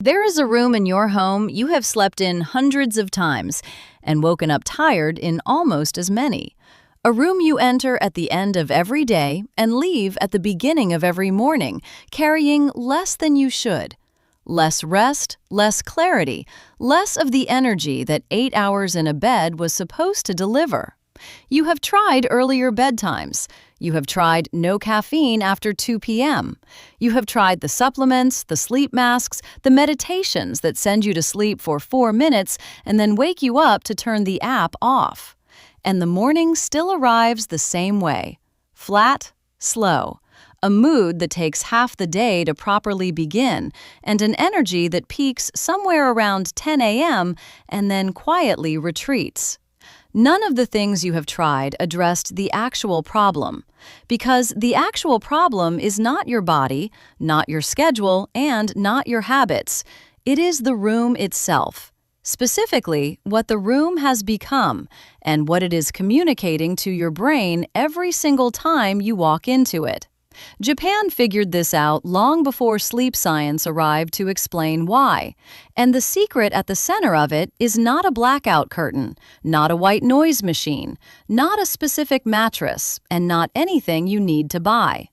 There is a room in your home you have slept in hundreds of times and woken up tired in almost as many. A room you enter at the end of every day and leave at the beginning of every morning, carrying less than you should. Less rest, less clarity, less of the energy that 8 hours in a bed was supposed to deliver. You have tried earlier bedtimes. You have tried no caffeine after 2 p.m. You have tried the supplements, the sleep masks, the meditations that send you to sleep for 4 minutes and then wake you up to turn the app off. And the morning still arrives the same way. Flat, slow. A mood that takes half the day to properly begin, and an energy that peaks somewhere around 10 a.m. and then quietly retreats. None of the things you have tried addressed the actual problem, because the actual problem is not your body, not your schedule, and not your habits. It is the room itself. Specifically, what the room has become and what it is communicating to your brain every single time you walk into it. Japan figured this out long before sleep science arrived to explain why. And the secret at the center of it is not a blackout curtain, not a white noise machine, not a specific mattress, and not anything you need to buy.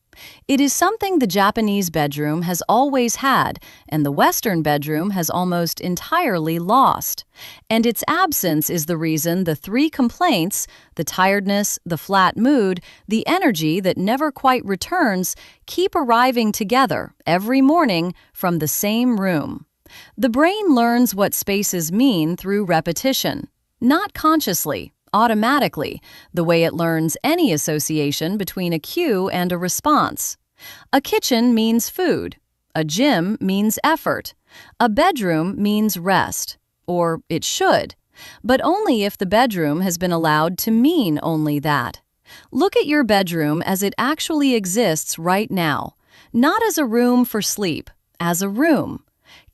It is something the Japanese bedroom has always had, and the Western bedroom has almost entirely lost. And its absence is the reason the three complaints, the tiredness, the flat mood, the energy that never quite returns, keep arriving together every morning from the same room. The brain learns what spaces mean through repetition, not consciously. Automatically, the way it learns any association between a cue and a response. A kitchen means food. A gym means effort. A bedroom means rest. Or it should. But only if the bedroom has been allowed to mean only that. Look at your bedroom as it actually exists right now. Not as a room for sleep, as a room.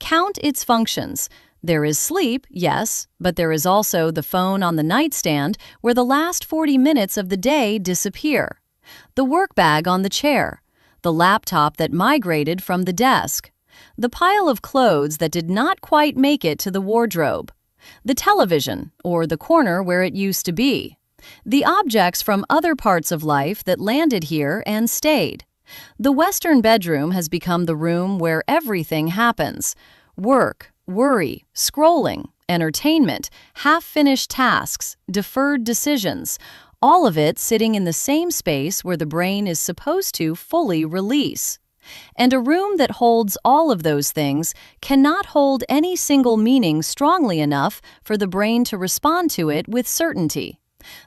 Count its functions. There is sleep, yes, but there is also the phone on the nightstand where the last 40 minutes of the day disappear. The work bag on the chair. The laptop that migrated from the desk. The pile of clothes that did not quite make it to the wardrobe. The television, or the corner where it used to be. The objects from other parts of life that landed here and stayed. The Western bedroom has become the room where everything happens. Work, worry, scrolling, entertainment, half-finished tasks, deferred decisions, all of it sitting in the same space where the brain is supposed to fully release. And a room that holds all of those things cannot hold any single meaning strongly enough for the brain to respond to it with certainty.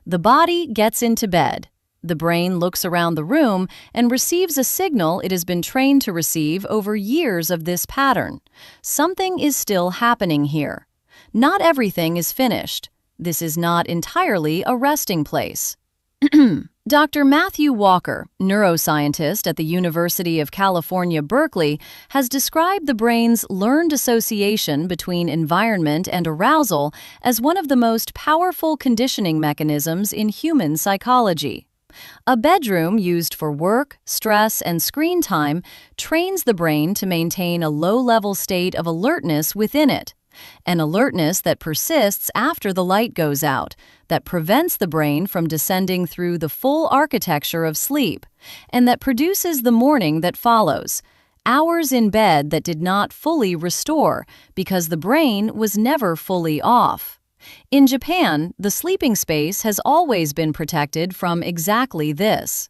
The body gets into bed. The brain looks around the room and receives a signal it has been trained to receive over years of this pattern. Something is still happening here. Not everything is finished. This is not entirely a resting place. Dr. Matthew Walker, neuroscientist at the University of California, Berkeley, has described the brain's learned association between environment and arousal as one of the most powerful conditioning mechanisms in human psychology. A bedroom used for work, stress, and screen time trains the brain to maintain a low-level state of alertness within it, an alertness that persists after the light goes out, that prevents the brain from descending through the full architecture of sleep, and that produces the morning that follows, hours in bed that did not fully restore because the brain was never fully off. In Japan, the sleeping space has always been protected from exactly this.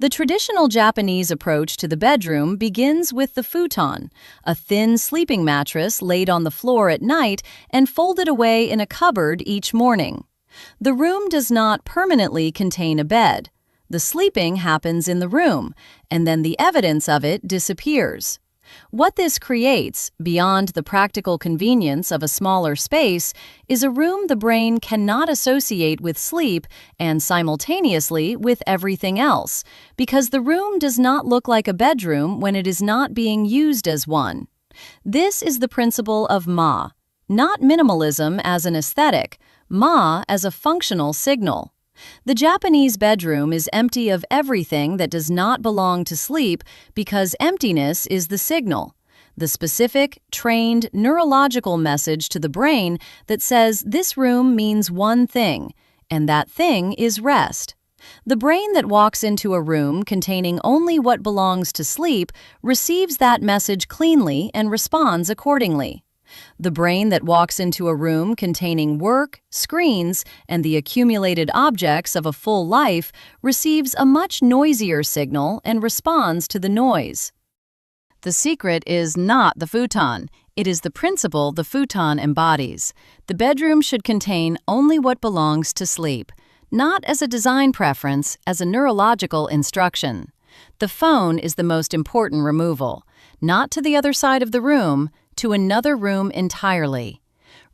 The traditional Japanese approach to the bedroom begins with the futon, a thin sleeping mattress laid on the floor at night and folded away in a cupboard each morning. The room does not permanently contain a bed. The sleeping happens in the room, and then the evidence of it disappears. What this creates, beyond the practical convenience of a smaller space, is a room the brain cannot associate with sleep and simultaneously with everything else, because the room does not look like a bedroom when it is not being used as one. This is the principle of Ma, not minimalism as an aesthetic, Ma as a functional signal. The Japanese bedroom is empty of everything that does not belong to sleep because emptiness is the signal. the specific, trained, neurological message to the brain that says this room means one thing, and that thing is rest. The brain that walks into a room containing only what belongs to sleep receives that message cleanly and responds accordingly. The brain that walks into a room containing work, screens, and the accumulated objects of a full life receives a much noisier signal and responds to the noise. The secret is not the futon. It is the principle the futon embodies. The bedroom should contain only what belongs to sleep, not as a design preference, as a neurological instruction. The phone is the most important removal, not to the other side of the room, to another room entirely.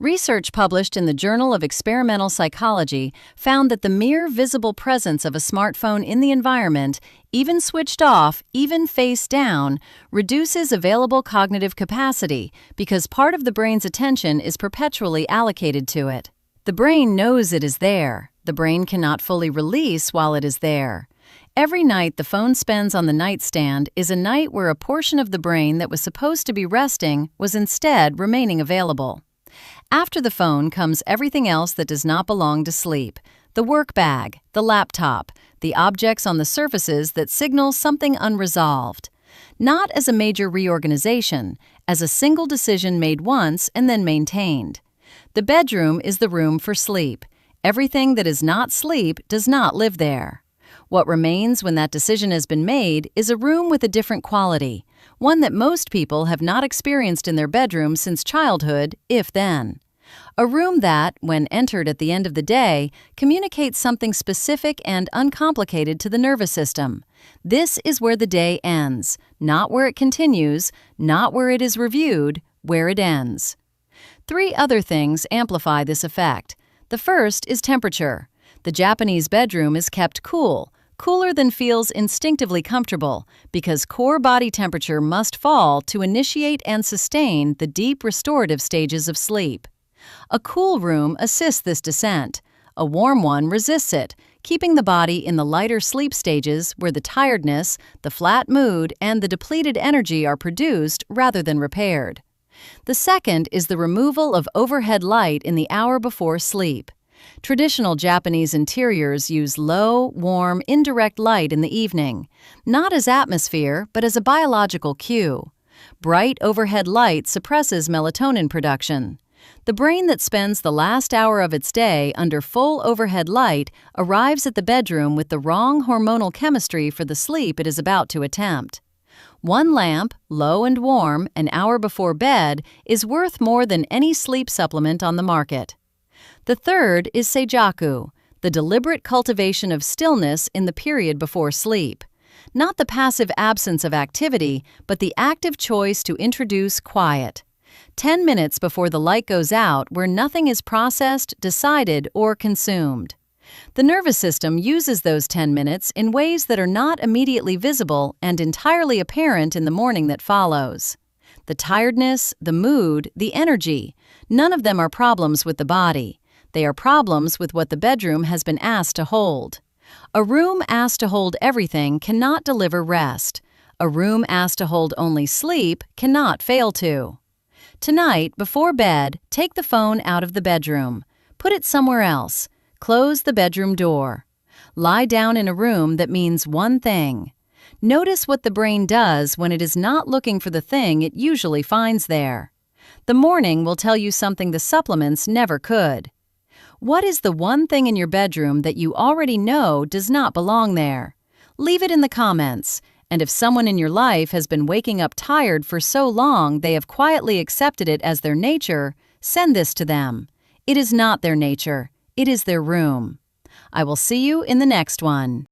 Research published in the Journal of Experimental Psychology found that the mere visible presence of a smartphone in the environment, even switched off, even face down, reduces available cognitive capacity because part of the brain's attention is perpetually allocated to it. The brain knows it is there. The brain cannot fully release while it is there. Every night the phone spends on the nightstand is a night where a portion of the brain that was supposed to be resting was instead remaining available. After the phone comes everything else that does not belong to sleep: the work bag, the laptop, the objects on the surfaces that signal something unresolved. Not as a major reorganization, as a single decision made once and then maintained. The bedroom is the room for sleep. Everything that is not sleep does not live there. What remains when that decision has been made is a room with a different quality, one that most people have not experienced in their bedroom since childhood, if then. A room that, when entered at the end of the day, communicates something specific and uncomplicated to the nervous system. This is where the day ends, not where it continues, not where it is reviewed, where it ends. 3 other things amplify this effect. The first is temperature. The Japanese bedroom is kept cool, cooler than feels instinctively comfortable, because core body temperature must fall to initiate and sustain the deep restorative stages of sleep. A cool room assists this descent. A warm one resists it, keeping the body in the lighter sleep stages where the tiredness, the flat mood, and the depleted energy are produced rather than repaired. The second is the removal of overhead light in the hour before sleep. Traditional Japanese interiors use low, warm, indirect light in the evening, not as atmosphere, but as a biological cue. Bright overhead light suppresses melatonin production. The brain that spends the last hour of its day under full overhead light arrives at the bedroom with the wrong hormonal chemistry for the sleep it is about to attempt. One lamp, low and warm, an hour before bed, is worth more than any sleep supplement on the market. The third is seijaku, the deliberate cultivation of stillness in the period before sleep. Not the passive absence of activity, but the active choice to introduce quiet. 10 minutes before the light goes out where nothing is processed, decided, or consumed. The nervous system uses those 10 minutes in ways that are not immediately visible and entirely apparent in the morning that follows. The tiredness, the mood, the energy, none of them are problems with the body. They are problems with what the bedroom has been asked to hold. A room asked to hold everything cannot deliver rest. A room asked to hold only sleep cannot fail to. Tonight, before bed, take the phone out of the bedroom. Put it somewhere else. Close the bedroom door. Lie down in a room that means one thing. Notice what the brain does when it is not looking for the thing it usually finds there. The morning will tell you something the supplements never could. What is the one thing in your bedroom that you already know does not belong there? Leave it in the comments. And if someone in your life has been waking up tired for so long they have quietly accepted it as their nature, send this to them. It is not their nature. It is their room. I will see you in the next one.